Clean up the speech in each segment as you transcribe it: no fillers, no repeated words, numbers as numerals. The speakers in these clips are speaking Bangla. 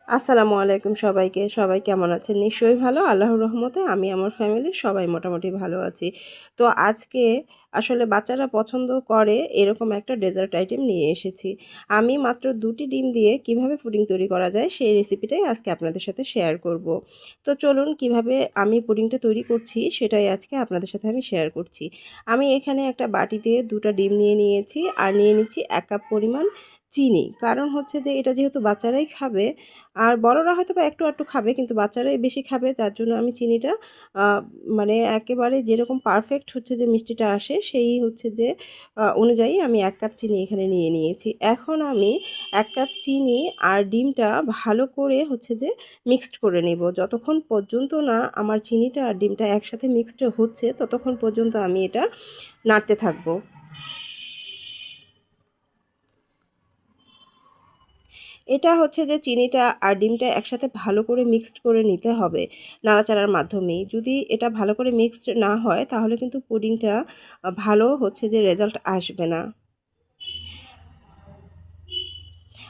আসসালামু আলাইকুম সবাইকে। সবাই কেমন আছেন? নিশ্চয়ই ভালো। আল্লাহর রহমতে আমি আমার ফ্যামিলির সবাই মোটামুটি ভালো আছি। তো আজকে আসলে বাচ্চারা পছন্দ করে এরকম একটা ডেজার্ট আইটেম নিয়ে এসেছি। আমি মাত্র ২ টি ডিম দিয়ে কিভাবে পুডিং তৈরি করা যায় সেই রেসিপিটাই আজকে আপনাদের সাথে শেয়ার করব। তো চলুন কিভাবে আমি পুডিংটা তৈরি করছি সেটাই আজকে আপনাদের সাথে আমি শেয়ার করছি। আমি এখানে একটা বাটিতে ২ টা ডিম নিয়ে নিয়েছি আর নিয়ে নিচ্ছি ১ কাপ পরিমাণ চিনি। কারণ হচ্ছে যে এটা যেহেতু বাচ্চারাই খাবে আর বড়রা হয়তোবা একটু আধটু খাবে কিন্তু বাচ্চারাই বেশি খাবে যার জন্য আমি চিনিটা আ মানে একেবারে যেরকম পারফেক্ট হচ্ছে যে মিষ্টিটা আসে সেই হচ্ছে যে অনুযায়ী আমি ১ কাপ চিনি এখানে নিয়ে নিয়েছি। এখন আমি ১ কাপ চিনি আর ডিমটা ভালো করে হচ্ছে যে মিক্সড করে নেব। যতক্ষণ পর্যন্ত না আমার চিনিটা আর ডিমটা একসাথে মিক্সড হচ্ছে ততক্ষণ পর্যন্ত আমি এটা নাড়তে থাকবো। এটা হচ্ছে যে চিনিটা আর ডিমটা একসাথে ভালো করে মিক্সড করে নিতে হবে নাড়াচাড়ার মাধ্যমেই। যদি এটা ভালো করে মিক্সড না হয় তাহলে কিন্তু পুডিংটা ভালো হচ্ছে যে রেজাল্ট আসবে না।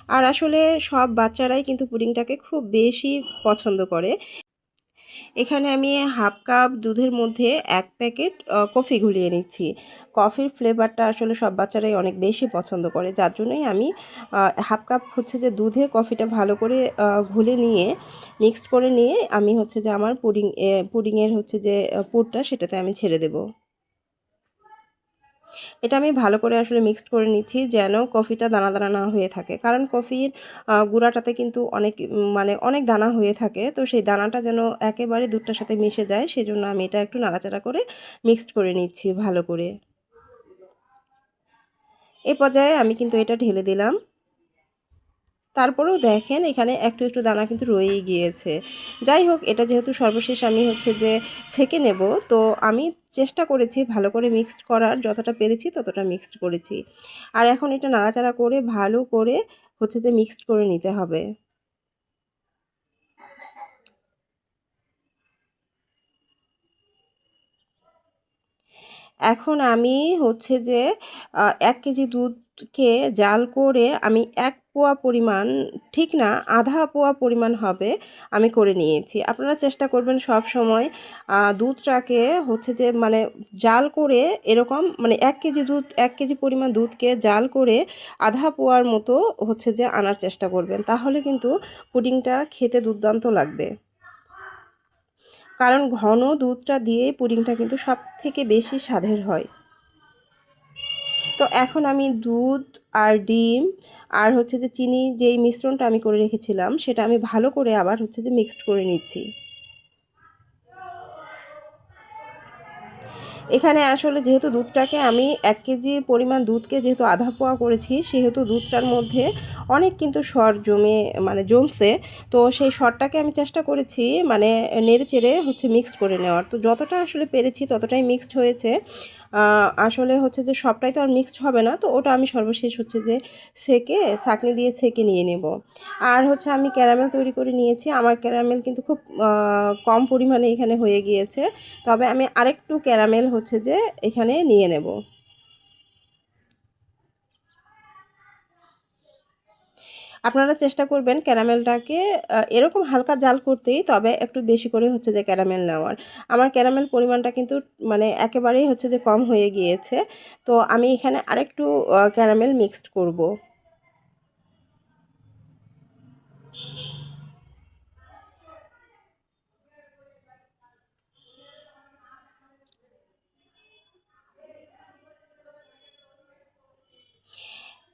আর আসলে সব বাচ্চারাই কিন্তু পুডিংটাকে খুব বেশি পছন্দ করে। এখানে আমি হাফ কাপ দুধের মধ্যে ১ প্যাকেট কফি ঘুলিয়ে নিচ্ছি। কফির ফ্লেভারটা আসলে সব বাচ্চারাই অনেক বেশি পছন্দ করে। যার জন্যই আমি হাফ কাপ হচ্ছে যে দুধে কফিটা ভালো করে ঘুলে নিয়ে মিক্সড করে নিয়ে আমি হচ্ছে যে আমার পুডিংয়ের হচ্ছে যে পুরটা সেটাতে আমি ছেড়ে দেব। এটা আমি ভালো করে আসলে মিক্সড করে নিচ্ছি যেন কফিটা দানা, দানা না হয়ে থাকে। কারণ কফির গুঁড়াটাতে কিন্তু অনেক মানে অনেক দানা হয়ে থাকে। তো সেই দানাটা যেন একেবারে দুধটার সাথে মিশে যায় সেজন্য আমি এটা একটু নাড়াচাড়া করে মিক্সড করে নিচ্ছি ভালো করে। এ পর্যায়ে আমি কিন্তু এটা ঢেলে দিলাম। তারপরেও দেখেন এখানে একটু, একটু দানা কিন্তু রয়েই গিয়েছে। যাই হোক এটা যেহেতু সর্বশেষ আমি হচ্ছে যে ছেঁকে নেব, তো আমি চেষ্টা করেছি ভালো করে মিক্সড করার, যতটা পেরেছি ততটা মিক্সড করেছি। আর এখন এটা নাড়াচাড়া করে ভালো করে হচ্ছে যে মিক্সড করে নিতে হবে। এখন আমি হচ্ছে যে ১ কেজি দুধকে জাল করে আমি ১ পোয়া পরিমাণ, ঠিক না ১/২ পোয়া পরিমাণ হবে আমি করে নিয়েছি। আপনারা চেষ্টা করবেন সবসময় দুধটাকে হচ্ছে যে মানে জাল করে এরকম মানে ১ কেজি দুধ ১ কেজি পরিমাণ দুধকে জাল করে ১/২ পোয়ার মতো হচ্ছে যে আনার চেষ্টা করবেন। তাহলে কিন্তু পুডিংটা খেতে দুর্দান্ত লাগবে। কারণ ঘন দুধটা দিয়েই পুডিংটা কিন্তু সবথেকে বেশি স্বাদের হয়। তো এখন আমি দুধ আর ডিম আর হচ্ছে যে চিনি যেই মিশ্রণটা আমি করে রেখেছিলাম সেটা আমি ভালো করে আবার হচ্ছে যে মিক্সড করে নিচ্ছি। এখানে আসলে যেহেতু দুধটাকে আমি ১ কেজি পরিমাণ দুধকে যেহেতু ১/২ পোয়া করেছি, সেহেতু দুধটার মধ্যে অনেক কিন্তু সর মানে জমছে। তো সেই সরটাকে আমি চেষ্টা করেছি মানে নেড়েচেড়ে হচ্ছে মিক্সড করে নেওয়ার। তো যতটা আসলে পেরেছি ততটাই মিক্সড হয়েছে। আসলে হচ্ছে যে সবটাই তো আর মিক্সড হবে না। তো ওটা আমি সর্বশেষ হচ্ছে যে ছাঁকনি দিয়ে ছেঁকে নিয়ে নেব। আর হচ্ছে আমি ক্যারামেল তৈরি করে নিয়েছি। আমার ক্যারামেল কিন্তু খুব কম পরিমাণে এখানে হয়ে গিয়েছে। তবে আমি আরেকটু ক্যারামেল হচ্ছে যে এখানে নিয়ে নেব। আপনারা চেষ্টা করবেন ক্যারামেলটাকে এরকম হালকা জাল করতেই, তবে একটু বেশি করে হচ্ছে যে ক্যারামেল নেওয়ার। আমার ক্যারামেল পরিমাণটা কিন্তু মানে একেবারেই হচ্ছে যে কম হয়ে গিয়েছে। তো আমি এখানে আরেকটু ক্যারামেল মিক্সড করব।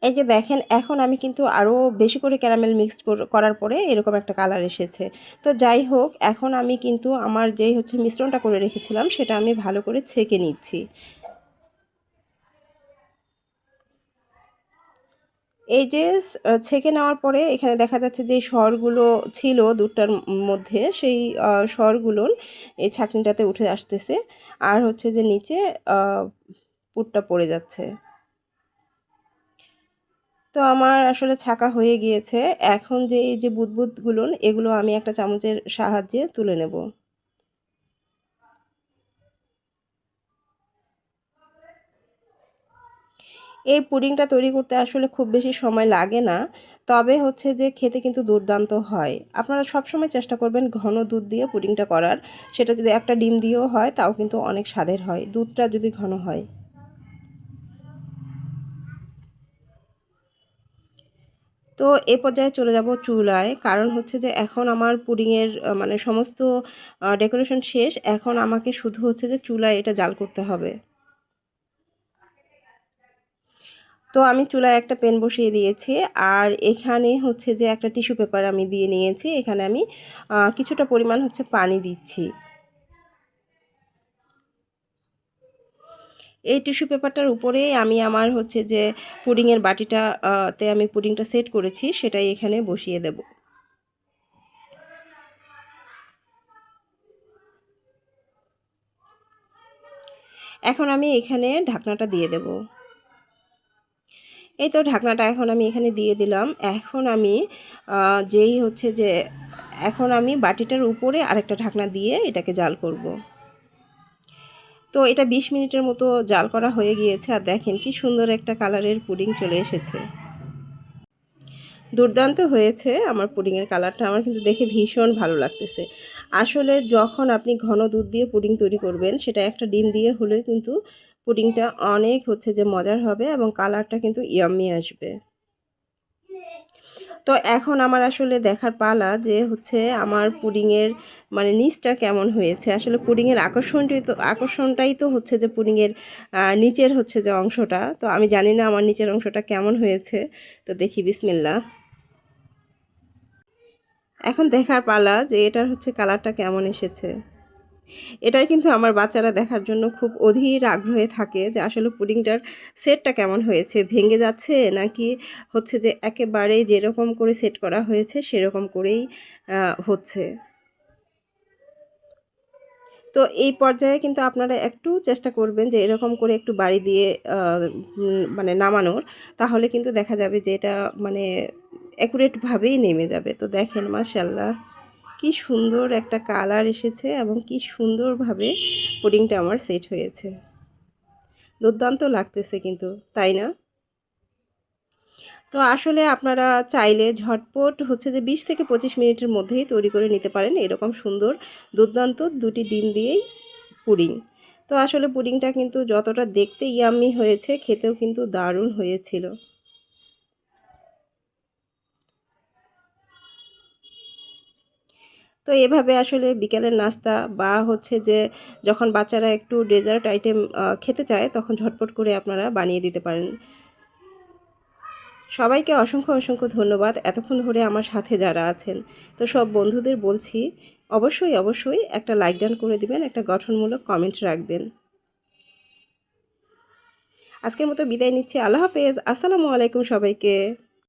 এই যে দেখেন এখন আমি কিন্তু আরও বেশি করে ক্যারামেল মিক্সড করার পরে এরকম একটা কালার এসেছে। তো যাই হোক এখন আমি কিন্তু আমার যেই হচ্ছে মিশ্রণটা করে রেখেছিলাম সেটা আমি ভালো করে ছেঁকে নিচ্ছি। এই যে ছেঁকে নেওয়ার পরে এখানে দেখা যাচ্ছে যে সরগুলো ছিল দুধটার মধ্যে সেই সরগুলোন এই ছাঁকনিটাতে উঠে আসতেছে। আর হচ্ছে যে নিচে আ পুরটা পড়ে যাচ্ছে। তো আমার আসলে ছাঁকা হয়ে গিয়েছে। এখন যে এই যে বুদবুদগুলোন এগুলো আমি একটা চামচের সাহায্যে তুলে নেব। এই পুডিংটা তৈরি করতে আসলে খুব বেশি সময় লাগে না। তবে হচ্ছে যে খেতে কিন্তু দুর্দান্ত হয়। আপনারা সবসময় চেষ্টা করবেন ঘন দুধ দিয়ে পুডিংটা করার। সেটা যদি একটা ডিম দিয়েও হয় তাও কিন্তু অনেক স্বাদের হয়, দুধটা যদি ঘন হয়। তো এ পর্যায়ে চলে যাব চুলায়। কারণ হচ্ছে যে এখন আমার পুডিংয়ের মানে সমস্ত ডেকোরেশন শেষ। এখন আমাকে শুধু হচ্ছে যে চুলায় এটা জাল করতে হবে। তো আমি চুলায় একটা প্যান বসিয়ে দিয়েছি। আর এখানে হচ্ছে যে একটা টিস্যু পেপার আমি দিয়ে নিয়েছি। এখানে আমি কিছুটা পরিমাণ হচ্ছে পানি দিচ্ছি। এই টিস্যু পেপারটার উপরেই আমি আমার হচ্ছে যে পুডিংয়ের বাটিটা তে আমি পুডিংটা সেট করেছি সেটাই এখানে বসিয়ে দেব। এখন আমি এখানে ঢাকনাটা দিয়ে দেব। এই তো ঢাকনাটা এখন আমি এখানে দিয়ে দিলাম। এখন আমি যেই হচ্ছে যে এখন আমি বাটিটার উপরে আরেকটা ঢাকনা দিয়ে এটাকে জাল করব। তো এটা ২০ মিনিটের মতো জাল করা হয়ে গিয়েছে। আর দেখেন কি সুন্দর একটা কালারের পুডিং চলে এসেছে। দুর্দান্ত হয়েছে আমার পুডিংয়ের কালারটা। আমার কিন্তু দেখে ভীষণ ভালো লাগতেছে। আসলে যখন আপনি ঘন দুধ দিয়ে পুডিং তৈরি করবেন সেটা একটা ডিম দিয়ে হলেও কিন্তু পুডিংটা অনেক হচ্ছে যে মজার হবে এবং কালারটা কিন্তু ইয়াম্মি আসবে। তো এখন আমার আসলে দেখার পালা যে হচ্ছে আমার পুডিংয়ের মানে নিচটা কেমন হয়েছে। আসলে পুডিংয়ের আকর্ষণটাই তো হচ্ছে যে পুডিংয়ের নিচের হচ্ছে যে অংশটা। তো আমি জানি না আমার নিচের অংশটা কেমন হয়েছে। তো দেখি বিসমিল্লাহ। এখন দেখার পালা যে এটার হচ্ছে কালারটা কেমন এসেছে। এটাই কিন্তু আমার বাচ্চারা দেখার জন্য খুব অধীর আগ্রহে থাকে যে আসলে পুডিংটার সেটটা কেমন হয়েছে, ভেঙে যাচ্ছে নাকি হচ্ছে যে একেবারেই যেরকম করে সেট করা হয়েছে সেরকম করেই হচ্ছে। তো এই পর্যায়ে কিন্তু আপনারা একটু চেষ্টা করবেন যে এরকম করে একটু বাড়ি দিয়ে মানে নামানোর, তাহলে কিন্তু দেখা যাবে যে এটা মানে অ্যাকুরেটভাবেই নেমে যাবে। তো দেখেন মাশাআল্লাহ কি সুন্দর একটা কালার এসেছে এবং কি সুন্দরভাবে পুডিংটা আমার সেট হয়েছে। দুর্দান্ত লাগতেছে কিন্তু, তাই না? তো আসলে আপনারা চাইলে ঝটপট হচ্ছে যে ২০ থেকে ২৫ মিনিটের মধ্যেই তৈরি করে নিতে পারেন এরকম সুন্দর দুর্দান্ত ২টি ডিম দিয়েই পুডিং। তো আসলে পুডিংটা কিন্তু যতটা দেখতে ইয়াম্মি হয়েছে খেতেও কিন্তু দারুণ হয়েছিল। তো এভাবে আসলে বিকেলের নাস্তা বা হচ্ছে যে যখন বাচ্চারা একটু ডেজার্ট আইটেম খেতে চায় তখন ঝটপট করে আপনারা বানিয়ে দিতে পারেন। সবাইকে অসংখ্য ধন্যবাদ এতক্ষণ ধরে আমার সাথে যারা আছেন। তো সব বন্ধুদের বলছি অবশ্যই একটা লাইক ডান করে দিবেন, একটা গঠনমূলক কমেন্ট রাখবেন। আজকের মতো বিদায় নিচ্ছি। আল্লাহ হাফেজ। আসসালামু আলাইকুম সবাইকে।